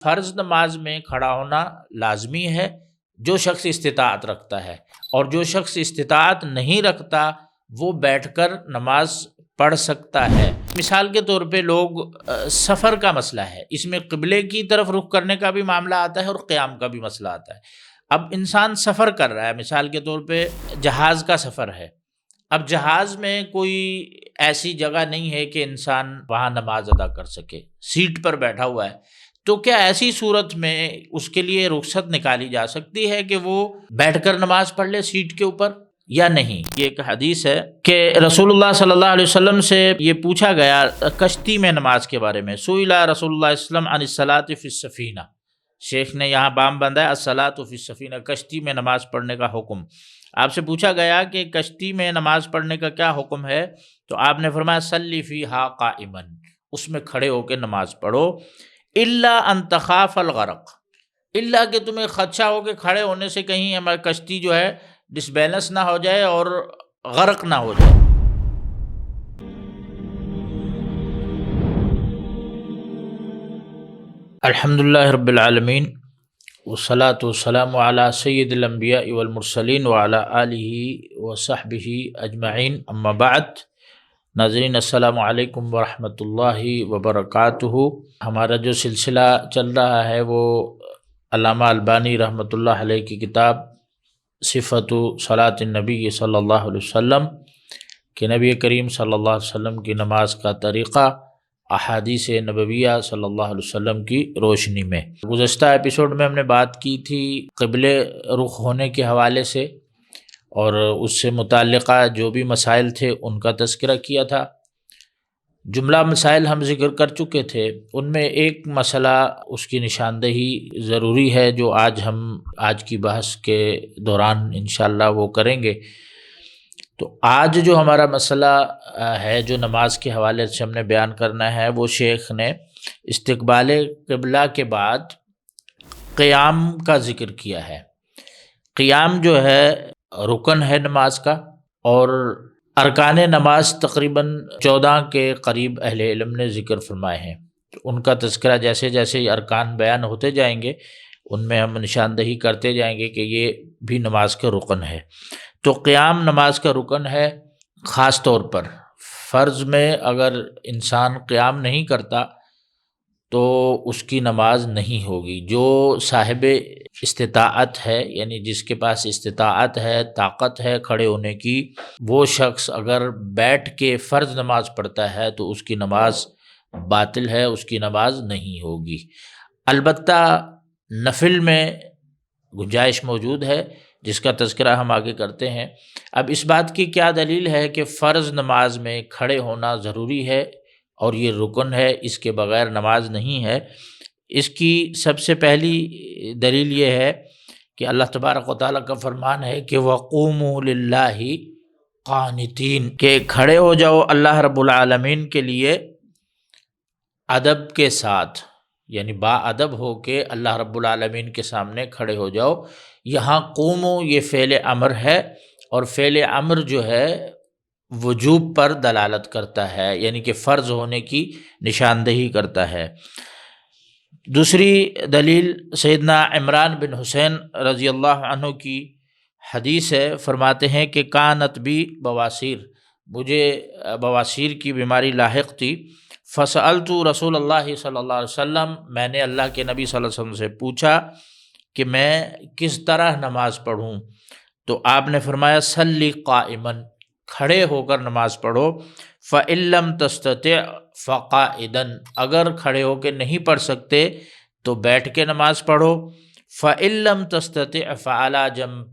فرض نماز میں کھڑا ہونا لازمی ہے جو شخص استطاعت رکھتا ہے، اور جو شخص استطاعت نہیں رکھتا وہ بیٹھ کر نماز پڑھ سکتا ہے۔ مثال کے طور پہ لوگ سفر کا مسئلہ ہے، اس میں قبلے کی طرف رخ کرنے کا بھی معاملہ آتا ہے اور قیام کا بھی مسئلہ آتا ہے۔ اب انسان سفر کر رہا ہے، مثال کے طور پہ جہاز کا سفر ہے، اب جہاز میں کوئی ایسی جگہ نہیں ہے کہ انسان وہاں نماز ادا کر سکے، سیٹ پر بیٹھا ہوا ہے، تو کیا ایسی صورت میں اس کے لیے رخصت نکالی جا سکتی ہے کہ وہ بیٹھ کر نماز پڑھ لے سیٹ کے اوپر یا نہیں؟ یہ ایک حدیث ہے کہ رسول اللہ صلی اللہ علیہ وسلم سے یہ پوچھا گیا کشتی میں نماز کے بارے میں، سئل رسول اللہ صلی اللہ علیہ وسلم عن الصلاۃ فی السفینہ، شیخ نے یہاں بام بندھا ہے الصلاۃ فی السفینہ، کشتی میں نماز پڑھنے کا حکم۔ آپ سے پوچھا گیا کہ کشتی میں نماز پڑھنے کا کیا حکم ہے، تو آپ نے فرمایا صلی فیہا قائما، اس میں کھڑے ہو کے نماز پڑھو، الا ان تخاف الغرق، الا کہ تمہیں خدشہ ہو کہ کھڑے ہونے سے کہیں ہماری کشتی جو ہے ڈس بیلنس نہ ہو جائے اور غرق نہ ہو جائے۔ الحمدللہ رب العالمین، والصلاة والسلام علی سید الانبیاء والمرسلین وعلی آلہ وصحبہ اجمعین، اما بعد۔ ناظرین السلام علیکم ورحمۃ اللہ وبرکاتہ۔ ہمارا جو سلسلہ چل رہا ہے وہ علامہ البانی رحمۃ اللہ علیہ کی کتاب صفۃ صلاۃ النبی صلی اللہ علیہ وسلم کہ نبی کریم صلی اللہ علیہ وسلم کی نماز کا طریقہ احادیث نبویہ صلی اللہ علیہ وسلم کی روشنی میں۔ گزشتہ ایپیسوڈ میں ہم نے بات کی تھی قبلے رخ ہونے کے حوالے سے، اور اس سے متعلقہ جو بھی مسائل تھے ان کا تذکرہ کیا تھا۔ جملہ مسائل ہم ذکر کر چکے تھے، ان میں ایک مسئلہ اس کی نشاندہی ضروری ہے جو ہم آج کی بحث کے دوران انشاءاللہ وہ کریں گے۔ تو آج جو ہمارا مسئلہ ہے جو نماز کے حوالے سے ہم نے بیان کرنا ہے، وہ شیخ نے استقبال قبلہ کے بعد قیام کا ذکر کیا ہے۔ قیام جو ہے رکن ہے نماز کا، اور ارکان نماز تقریباً 14 کے قریب اہل علم نے ذکر فرمائے ہیں۔ ان کا تذکرہ جیسے جیسے ارکان بیان ہوتے جائیں گے ان میں ہم نشاندہی کرتے جائیں گے کہ یہ بھی نماز کا رکن ہے۔ تو قیام نماز کا رکن ہے، خاص طور پر فرض میں اگر انسان قیام نہیں کرتا تو اس کی نماز نہیں ہوگی۔ جو صاحب استطاعت ہے، یعنی جس کے پاس استطاعت ہے، طاقت ہے کھڑے ہونے کی، وہ شخص اگر بیٹھ کے فرض نماز پڑھتا ہے تو اس کی نماز باطل ہے، اس کی نماز نہیں ہوگی۔ البتہ نفل میں گنجائش موجود ہے جس کا تذکرہ ہم آگے کرتے ہیں۔ اب اس بات کی کیا دلیل ہے کہ فرض نماز میں کھڑے ہونا ضروری ہے اور یہ رکن ہے، اس کے بغیر نماز نہیں ہے؟ اس کی سب سے پہلی دلیل یہ ہے کہ اللہ تبارک و تعالیٰ کا فرمان ہے کہ وَقُومُوا لِلَّهِ قَانِتِينَ، کہ کھڑے ہو جاؤ اللہ رب العالمین کے لیے ادب کے ساتھ، یعنی با ادب ہو کے اللہ رب العالمین کے سامنے کھڑے ہو جاؤ۔ یہاں قومو یہ فعل امر ہے، اور فعل امر جو ہے وجوب پر دلالت کرتا ہے، یعنی کہ فرض ہونے کی نشاندہی کرتا ہے۔ دوسری دلیل سیدنا عمران بن حسین رضی اللہ عنہ کی حدیث ہے، فرماتے ہیں کہ کانت بی بواسیر، مجھے بواسیر کی بیماری لاحق تھی، فسألت رسول اللہ صلی اللہ علیہ وسلم، میں نے اللہ کے نبی صلی اللہ علیہ وسلم سے پوچھا کہ میں کس طرح نماز پڑھوں، تو آپ نے فرمایا صلی قائما، کھڑے ہو کر نماز پڑھو، فإن لم تستطع فقاعدا، اگر کھڑے ہو کے نہیں پڑھ سکتے تو بیٹھ کے نماز پڑھو، فإن لم تستطع فعلی جنب،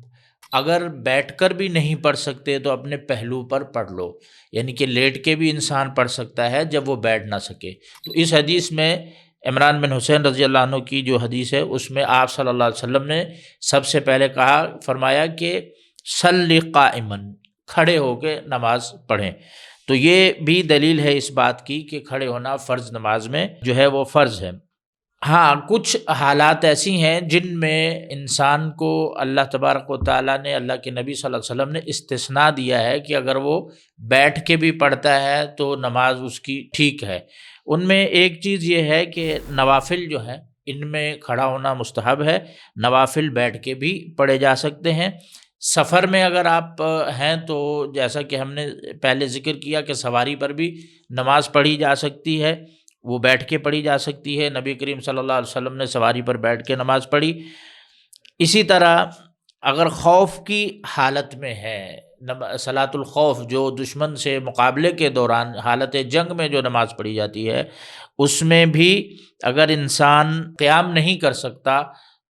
اگر بیٹھ کر بھی نہیں پڑھ سکتے تو اپنے پہلو پر پڑھ لو، یعنی کہ لیٹ کے بھی انسان پڑھ سکتا ہے جب وہ بیٹھ نہ سکے۔ تو اس حدیث میں عمران بن حسین رضی اللہ عنہ کی جو حدیث ہے اس میں آپ صلی اللہ علیہ وسلم نے سب سے پہلے فرمایا کہ صلی قائما، کھڑے ہو کے نماز پڑھیں۔ تو یہ بھی دلیل ہے اس بات کی کہ کھڑے ہونا فرض نماز میں جو ہے وہ فرض ہے۔ ہاں، کچھ حالات ایسی ہیں جن میں انسان کو اللہ تبارک و تعالیٰ نے، اللہ کے نبی صلی اللہ علیہ وسلم نے استثناء دیا ہے کہ اگر وہ بیٹھ کے بھی پڑھتا ہے تو نماز اس کی ٹھیک ہے۔ ان میں ایک چیز یہ ہے کہ نوافل جو ہیں، ان میں کھڑا ہونا مستحب ہے، نوافل بیٹھ کے بھی پڑھے جا سکتے ہیں۔ سفر میں اگر آپ ہیں تو جیسا کہ ہم نے پہلے ذکر کیا کہ سواری پر بھی نماز پڑھی جا سکتی ہے، وہ بیٹھ کے پڑھی جا سکتی ہے۔ نبی کریم صلی اللہ علیہ وسلم نے سواری پر بیٹھ کے نماز پڑھی۔ اسی طرح اگر خوف کی حالت میں ہے، صلاۃ الخوف جو دشمن سے مقابلے کے دوران حالت جنگ میں جو نماز پڑھی جاتی ہے، اس میں بھی اگر انسان قیام نہیں کر سکتا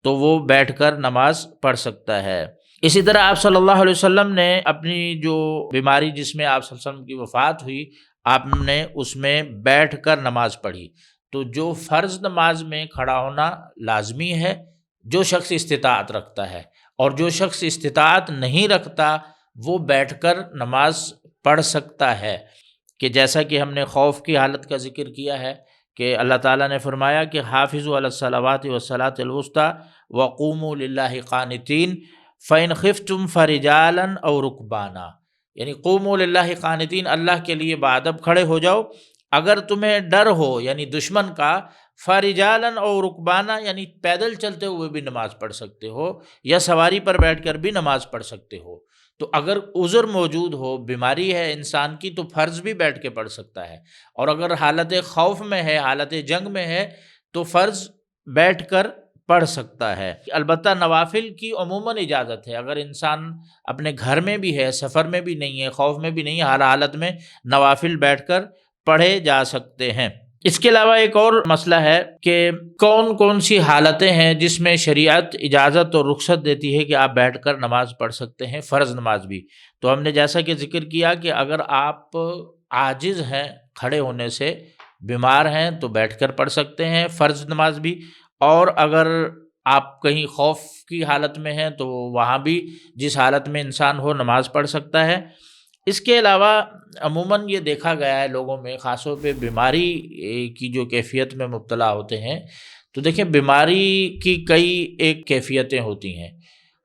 تو وہ بیٹھ کر نماز پڑھ سکتا ہے۔ اسی طرح آپ صلی اللہ علیہ وسلم نے اپنی جو بیماری جس میں آپ صلی اللہ علیہ وسلم کی وفات ہوئی، آپ نے اس میں بیٹھ کر نماز پڑھی۔ تو جو فرض نماز میں کھڑا ہونا لازمی ہے جو شخص استطاعت رکھتا ہے، اور جو شخص استطاعت نہیں رکھتا وہ بیٹھ کر نماز پڑھ سکتا ہے، کہ جیسا کہ ہم نے خوف کی حالت کا ذکر کیا ہے کہ اللہ تعالیٰ نے فرمایا کہ حافظوا علی الصلوات والصلاۃ الوسطی وقوموا للہ قانتین فإن خفتم فرجالا او رکبانا، یعنی قوموا للہ قانتین، اللہ کے لیے باادب کھڑے ہو جاؤ اگر تمہیں ڈر ہو، یعنی دشمن کا، فرجالا او رکبانا، یعنی پیدل چلتے ہوئے بھی نماز پڑھ سکتے ہو یا سواری پر بیٹھ کر بھی نماز پڑھ سکتے ہو۔ تو اگر عذر موجود ہو، بیماری ہے انسان کی، تو فرض بھی بیٹھ کے پڑھ سکتا ہے، اور اگر حالت خوف میں ہے، حالت جنگ میں ہے، تو فرض بیٹھ کر پڑھ سکتا ہے۔ البتہ نوافل کی عموماً اجازت ہے، اگر انسان اپنے گھر میں بھی ہے، سفر میں بھی نہیں ہے، خوف میں بھی نہیں ہے، ہر حالت میں نوافل بیٹھ کر پڑھے جا سکتے ہیں۔ اس کے علاوہ ایک اور مسئلہ ہے کہ کون کون سی حالتیں ہیں جس میں شریعت اجازت اور رخصت دیتی ہے کہ آپ بیٹھ کر نماز پڑھ سکتے ہیں، فرض نماز بھی۔ تو ہم نے جیسا کہ ذکر کیا کہ اگر آپ عاجز ہیں کھڑے ہونے سے، بیمار ہیں، تو بیٹھ کر پڑھ سکتے ہیں فرض نماز بھی، اور اگر آپ کہیں خوف کی حالت میں ہیں تو وہاں بھی جس حالت میں انسان ہو نماز پڑھ سکتا ہے۔ اس کے علاوہ عموماً یہ دیکھا گیا ہے لوگوں میں، خاص طور پہ بیماری کی جو کیفیت میں مبتلا ہوتے ہیں، تو دیکھیں بیماری کی کئی ایک کیفیتیں ہوتی ہیں۔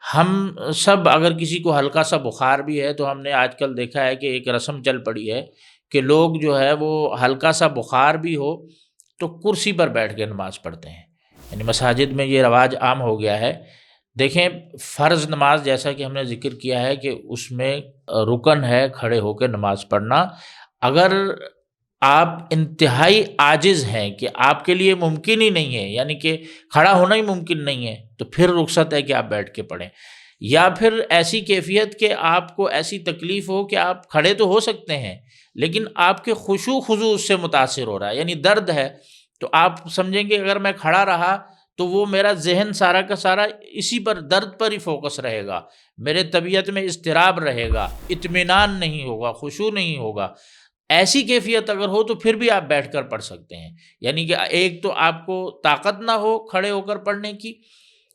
ہم سب اگر کسی کو ہلکا سا بخار بھی ہے تو ہم نے آج کل دیکھا ہے کہ ایک رسم چل پڑی ہے کہ لوگ جو ہے وہ ہلکا سا بخار بھی ہو تو کرسی پر بیٹھ کے نماز پڑھتے ہیں، یعنی مساجد میں یہ رواج عام ہو گیا ہے۔ دیکھیں فرض نماز جیسا کہ ہم نے ذکر کیا ہے کہ اس میں رکن ہے کھڑے ہو کے نماز پڑھنا۔ اگر آپ انتہائی عاجز ہیں کہ آپ کے لیے ممکن ہی نہیں ہے، یعنی کہ کھڑا ہونا ہی ممکن نہیں ہے، تو پھر رخصت ہے کہ آپ بیٹھ کے پڑھیں۔ یا پھر ایسی کیفیت کہ آپ کو ایسی تکلیف ہو کہ آپ کھڑے تو ہو سکتے ہیں لیکن آپ کے خشوع خضوع اس سے متاثر ہو رہا ہے، یعنی درد ہے، تو آپ سمجھیں گے اگر میں کھڑا رہا تو وہ میرا ذہن سارا کا سارا اسی پر، درد پر ہی فوکس رہے گا، میرے طبیعت میں اضطراب رہے گا، اطمینان نہیں ہوگا، خشوع نہیں ہوگا۔ ایسی کیفیت اگر ہو تو پھر بھی آپ بیٹھ کر پڑھ سکتے ہیں، یعنی کہ ایک تو آپ کو طاقت نہ ہو کھڑے ہو کر پڑھنے کی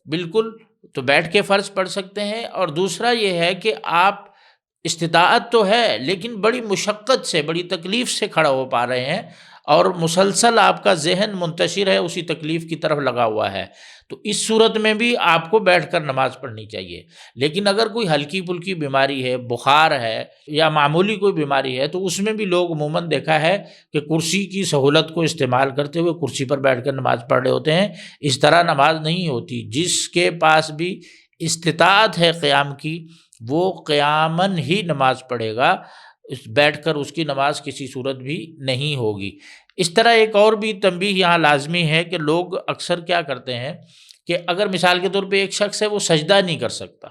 بالکل، تو بیٹھ کے فرض پڑھ سکتے ہیں، اور دوسرا یہ ہے کہ آپ استطاعت تو ہے لیکن بڑی مشقت سے، بڑی تکلیف سے کھڑا ہو پا رہے ہیں، اور مسلسل آپ کا ذہن منتشر ہے اسی تکلیف کی طرف لگا ہوا ہے، تو اس صورت میں بھی آپ کو بیٹھ کر نماز پڑھنی چاہیے۔ لیکن اگر کوئی ہلکی پھلکی بیماری ہے، بخار ہے یا معمولی کوئی بیماری ہے، تو اس میں بھی لوگ عموماً دیکھا ہے کہ کرسی کی سہولت کو استعمال کرتے ہوئے کرسی پر بیٹھ کر نماز پڑھ رہے ہوتے ہیں۔ اس طرح نماز نہیں ہوتی۔ جس کے پاس بھی استطاعت ہے قیام کی وہ قیاماً ہی نماز پڑھے گا، بیٹھ کر اس کی نماز کسی صورت بھی نہیں ہوگی۔ اس طرح ایک اور بھی تنبیہ یہاں لازمی ہے کہ لوگ اکثر کیا کرتے ہیں کہ اگر مثال کے طور پہ ایک شخص ہے وہ سجدہ نہیں کر سکتا،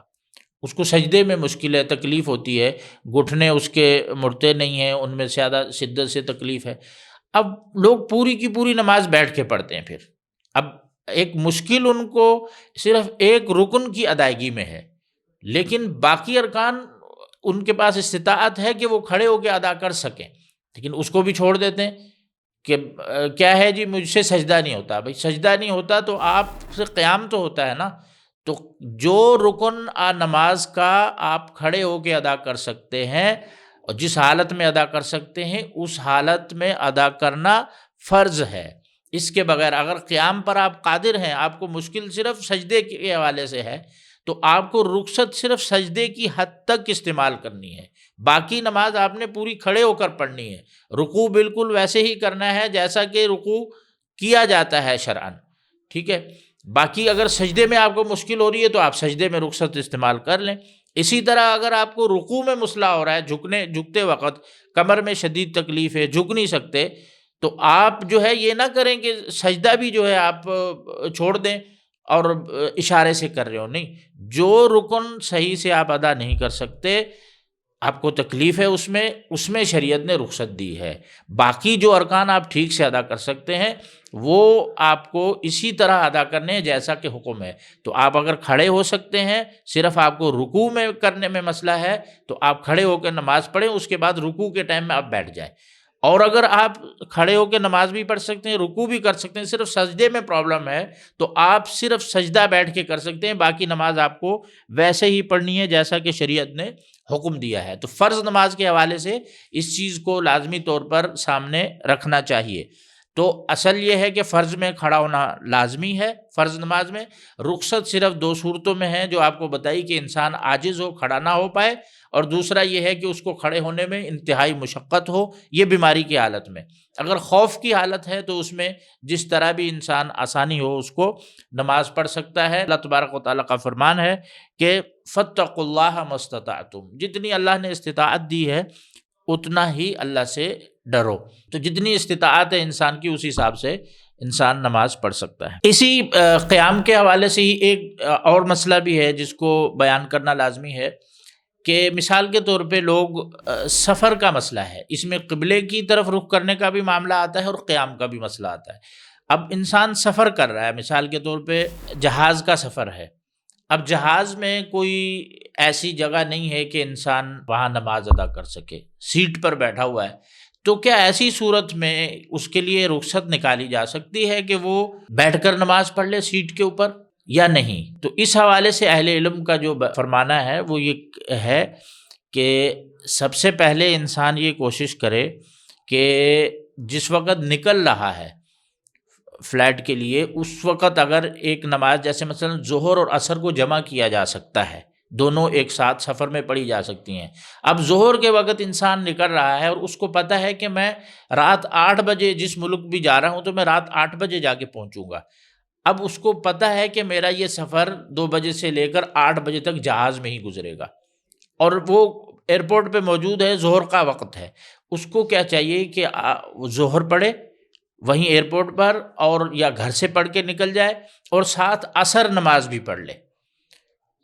اس کو سجدے میں مشکل ہے، تکلیف ہوتی ہے، گھٹنے اس کے مڑتے نہیں ہیں، ان میں زیادہ شدت سے تکلیف ہے، اب لوگ پوری کی پوری نماز بیٹھ کے پڑھتے ہیں۔ پھر اب ایک مشکل ان کو صرف ایک رکن کی ادائیگی میں ہے، لیکن باقی ارکان ان کے پاس استطاعت ہے کہ وہ کھڑے ہو کے ادا کر سکیں، لیکن اس کو بھی چھوڑ دیتے ہیں کہ کیا ہے جی مجھ سے سجدہ نہیں ہوتا۔ بھائی سجدہ نہیں ہوتا تو آپ سے قیام تو ہوتا ہے نا، تو جو رکن نماز کا آپ کھڑے ہو کے ادا کر سکتے ہیں اور جس حالت میں ادا کر سکتے ہیں اس حالت میں ادا کرنا فرض ہے۔ اس کے بغیر اگر قیام پر آپ قادر ہیں، آپ کو مشکل صرف سجدے کے حوالے سے ہے، تو آپ کو رخصت صرف سجدے کی حد تک استعمال کرنی ہے، باقی نماز آپ نے پوری کھڑے ہو کر پڑھنی ہے۔ رکوع بالکل ویسے ہی کرنا ہے جیسا کہ رکوع کیا جاتا ہے شرعاً، ٹھیک ہے. باقی اگر سجدے میں آپ کو مشکل ہو رہی ہے تو آپ سجدے میں رخصت استعمال کر لیں. اسی طرح اگر آپ کو رکوع میں مسئلہ ہو رہا ہے، جھکتے وقت کمر میں شدید تکلیف ہے، جھک نہیں سکتے، تو آپ جو ہے یہ نہ کریں کہ سجدہ بھی جو ہے آپ چھوڑ دیں اور اشارے سے کر رہے ہو. نہیں، جو رکن صحیح سے آپ ادا نہیں کر سکتے، آپ کو تکلیف ہے اس میں شریعت نے رخصت دی ہے. باقی جو ارکان آپ ٹھیک سے ادا کر سکتے ہیں وہ آپ کو اسی طرح ادا کرنے ہیں جیسا کہ حکم ہے. تو آپ اگر کھڑے ہو سکتے ہیں، صرف آپ کو رکوع میں کرنے میں مسئلہ ہے تو آپ کھڑے ہو کے نماز پڑھیں، اس کے بعد رکوع کے ٹائم میں آپ بیٹھ جائیں. اور اگر آپ کھڑے ہو کے نماز بھی پڑھ سکتے ہیں، رکوع بھی کر سکتے ہیں، صرف سجدے میں پرابلم ہے تو آپ صرف سجدہ بیٹھ کے کر سکتے ہیں، باقی نماز آپ کو ویسے ہی پڑھنی ہے جیسا کہ شریعت نے حکم دیا ہے. تو فرض نماز کے حوالے سے اس چیز کو لازمی طور پر سامنے رکھنا چاہیے. تو اصل یہ ہے کہ فرض میں کھڑا ہونا لازمی ہے. فرض نماز میں رخصت صرف 2 صورتوں میں ہے جو آپ کو بتائی کہ انسان عاجز ہو، کھڑا نہ ہو پائے، اور دوسرا یہ ہے کہ اس کو کھڑے ہونے میں انتہائی مشقت ہو، یہ بیماری کی حالت میں. اگر خوف کی حالت ہے تو اس میں جس طرح بھی انسان آسانی ہو اس کو نماز پڑھ سکتا ہے. اللہ تبارک و تعالیٰ کا فرمان ہے کہ فاتقوا اللہ ما استطعتم، جتنی اللہ نے استطاعت دی ہے اتنا ہی اللہ سے ڈرو. تو جتنی استطاعت ہے انسان کی اسی حساب سے انسان نماز پڑھ سکتا ہے. اسی قیام کے حوالے سے ہی ایک اور مسئلہ بھی ہے جس کو بیان کرنا لازمی ہے کہ مثال کے طور پہ لوگ سفر کا مسئلہ ہے، اس میں قبلے کی طرف رخ کرنے کا بھی معاملہ آتا ہے اور قیام کا بھی مسئلہ آتا ہے. اب انسان سفر کر رہا ہے، مثال کے طور پہ جہاز کا سفر ہے. اب جہاز میں کوئی ایسی جگہ نہیں ہے کہ انسان وہاں نماز ادا کر سکے، سیٹ پر بیٹھا ہوا ہے. تو کیا ایسی صورت میں اس کے لیے رخصت نکالی جا سکتی ہے کہ وہ بیٹھ کر نماز پڑھ لے سیٹ کے اوپر یا نہیں؟ تو اس حوالے سے اہل علم کا جو فرمانا ہے وہ یہ ہے کہ سب سے پہلے انسان یہ کوشش کرے کہ جس وقت نکل رہا ہے فلائٹ کے لیے، اس وقت اگر ایک نماز جیسے مثلا ظہر اور عصر کو جمع کیا جا سکتا ہے، دونوں ایک ساتھ سفر میں پڑھی جا سکتی ہیں. اب ظہر کے وقت انسان نکل رہا ہے اور اس کو پتہ ہے کہ میں رات 8 بجے جس ملک بھی جا رہا ہوں تو میں رات 8 بجے جا کے پہنچوں گا. اب اس کو پتہ ہے کہ میرا یہ سفر 2 بجے سے لے کر 8 بجے تک جہاز میں ہی گزرے گا، اور وہ ایئرپورٹ پہ موجود ہے، ظہر کا وقت ہے. اس کو کیا چاہیے کہ ظہر پڑھے وہیں ایئرپورٹ پر، اور یا گھر سے پڑھ کے نکل جائے، اور ساتھ عصر نماز بھی پڑھ لے،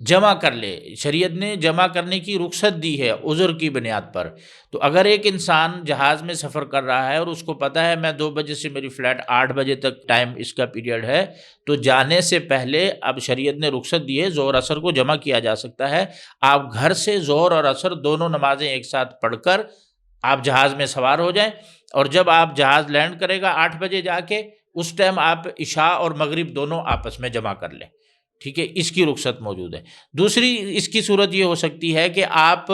جمع کر لے. شریعت نے جمع کرنے کی رخصت دی ہے عذر کی بنیاد پر. تو اگر ایک انسان جہاز میں سفر کر رہا ہے اور اس کو پتہ ہے میں 2 بجے سے میری فلائٹ 8 بجے تک ٹائم اس کا پیریڈ ہے، تو جانے سے پہلے اب شریعت نے رخصت دی ہے، ظہر عصر کو جمع کیا جا سکتا ہے. آپ گھر سے ظہر اور عصر دونوں نمازیں ایک ساتھ پڑھ کر آپ جہاز میں سوار ہو جائیں، اور جب آپ جہاز لینڈ کرے گا 8 بجے جا کے، اس ٹائم آپ عشاء اور مغرب دونوں آپس میں جمع کر لیں. ٹھیک ہے، اس کی رخصت موجود ہے. دوسری اس کی صورت یہ ہو سکتی ہے کہ آپ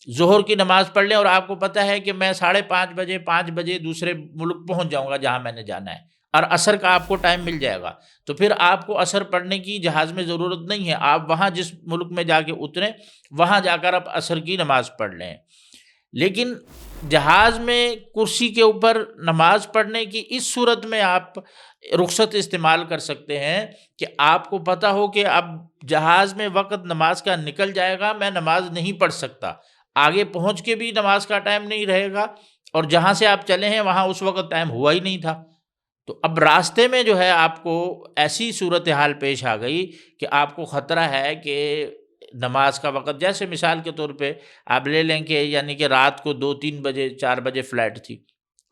ظہر کی نماز پڑھ لیں اور آپ کو پتہ ہے کہ میں 5:30 بجے 5 بجے دوسرے ملک پہنچ جاؤں گا جہاں میں نے جانا ہے، اور عصر کا آپ کو ٹائم مل جائے گا. تو پھر آپ کو عصر پڑھنے کی جہاز میں ضرورت نہیں ہے، آپ وہاں جس ملک میں جا کے اتریں وہاں جا کر آپ عصر کی نماز پڑھ لیں. لیکن جہاز میں کرسی کے اوپر نماز پڑھنے کی اس صورت میں آپ رخصت استعمال کر سکتے ہیں کہ آپ کو پتہ ہو کہ اب جہاز میں وقت نماز کا نکل جائے گا، میں نماز نہیں پڑھ سکتا، آگے پہنچ کے بھی نماز کا ٹائم نہیں رہے گا، اور جہاں سے آپ چلے ہیں وہاں اس وقت ٹائم ہوا ہی نہیں تھا. تو اب راستے میں جو ہے آپ کو ایسی صورتحال پیش آ گئی کہ آپ کو خطرہ ہے کہ نماز کا وقت، جیسے مثال کے طور پہ آپ لے لیں کہ یعنی کہ رات کو 2-3 بجے 4 بجے فلائٹ تھی،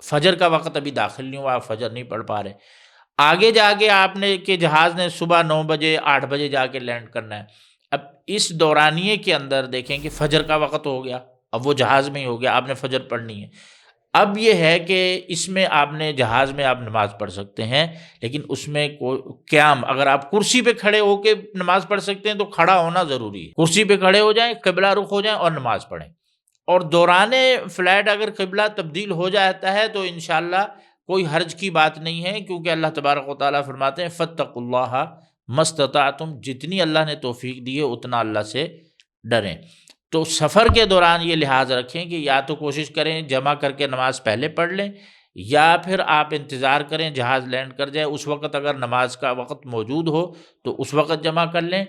فجر کا وقت ابھی داخل نہیں ہوا، آپ فجر نہیں پڑھ پا رہے، آگے جا کے آپ نے کہ جہاز نے صبح 9 بجے 8 بجے جا کے لینڈ کرنا ہے. اب اس دورانیے کے اندر دیکھیں کہ فجر کا وقت ہو گیا، اب وہ جہاز میں ہی ہو گیا، آپ نے فجر پڑھنی ہے. اب یہ ہے کہ اس میں آپ نے جہاز میں آپ نماز پڑھ سکتے ہیں، لیکن اس میں قیام، اگر آپ کرسی پہ کھڑے ہو کے نماز پڑھ سکتے ہیں تو کھڑا ہونا ضروری ہے. کرسی پہ کھڑے ہو جائیں، قبلہ رخ ہو جائیں اور نماز پڑھیں. اور دوران فلائٹ اگر قبلہ تبدیل ہو جاتا ہے تو انشاءاللہ کوئی حرج کی بات نہیں ہے، کیونکہ اللہ تبارک و تعالیٰ فرماتے ہیں فاتقوا اللہ ما استطعتم، جتنی اللہ نے توفیق دی ہے اتنا اللہ سے ڈریں. تو سفر کے دوران یہ لحاظ رکھیں کہ یا تو کوشش کریں جمع کر کے نماز پہلے پڑھ لیں، یا پھر آپ انتظار کریں جہاز لینڈ کر جائے، اس وقت اگر نماز کا وقت موجود ہو تو اس وقت جمع کر لیں،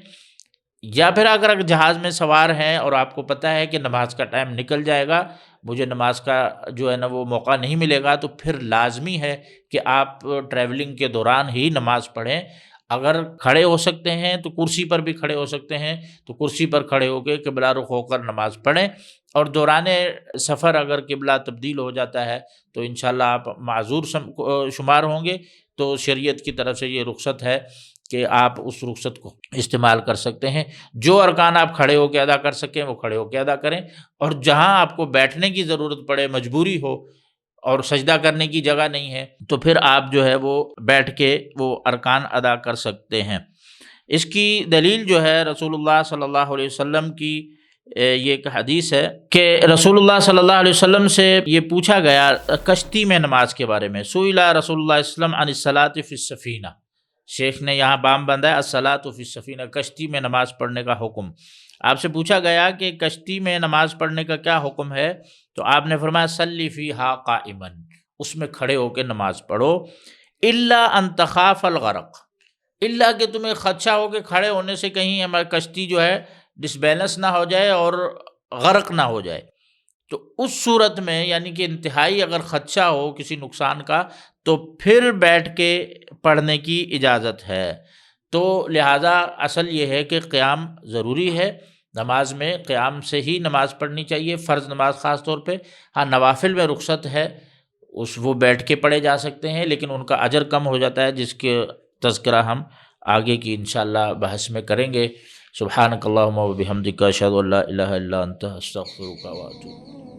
یا پھر اگر جہاز میں سوار ہیں اور آپ کو پتہ ہے کہ نماز کا ٹائم نکل جائے گا، مجھے نماز کا جو ہے نا وہ موقع نہیں ملے گا، تو پھر لازمی ہے کہ آپ ٹریولنگ کے دوران ہی نماز پڑھیں۔ اگر کھڑے ہو سکتے ہیں تو کرسی پر بھی کھڑے ہو سکتے ہیں، تو کرسی پر کھڑے ہو کے قبلہ رخ ہو کر نماز پڑھیں، اور دوران سفر اگر قبلہ تبدیل ہو جاتا ہے تو انشاءاللہ آپ معذور شمار ہوں گے، تو شریعت کی طرف سے یہ رخصت ہے کہ آپ اس رخصت کو استعمال کر سکتے ہیں۔ جو ارکان آپ کھڑے ہو کے ادا کر سکیں وہ کھڑے ہو کے ادا کریں، اور جہاں آپ کو بیٹھنے کی ضرورت پڑے، مجبوری ہو اور سجدہ کرنے کی جگہ نہیں ہے، تو پھر آپ جو ہے وہ بیٹھ کے وہ ارکان ادا کر سکتے ہیں۔ اس کی دلیل جو ہے رسول اللہ صلی اللہ علیہ وسلم کی یہ ایک حدیث ہے کہ رسول اللہ صلی اللہ علیہ وسلم سے یہ پوچھا گیا کشتی میں نماز کے بارے میں، سئل رسول اللہ صلی اللہ علیہ وسلم عن الصلاۃ فی السفینہ، شیخ نے یہاں بام بندھا ہے الصلاۃ فی السفینہ، کشتی میں نماز پڑھنے کا حکم۔ آپ سے پوچھا گیا کہ کشتی میں نماز پڑھنے کا کیا حکم ہے، تو آپ نے فرمایا صلی فیہا قائما، اس میں کھڑے ہو کے نماز پڑھو، الا ان تخاف الغرق، الا کہ تمہیں خدشہ ہو کہ کھڑے ہونے سے کہیں ہماری کشتی جو ہے ڈس بیلنس نہ ہو جائے اور غرق نہ ہو جائے، تو اس صورت میں یعنی کہ انتہائی اگر خدشہ ہو کسی نقصان کا تو پھر بیٹھ کے پڑھنے کی اجازت ہے۔ تو لہٰذا اصل یہ ہے کہ قیام ضروری ہے، نماز میں قیام سے ہی نماز پڑھنی چاہیے، فرض نماز خاص طور پہ۔ ہاں نوافل میں رخصت ہے، وہ بیٹھ کے پڑھے جا سکتے ہیں، لیکن ان کا اجر کم ہو جاتا ہے، جس کے تذکرہ ہم آگے کی انشاءاللہ بحث میں کریں گے۔ سبحانک اللہم و بحمدک، اشہد ان لا الہ الا انت، استغفرک و اتوب۔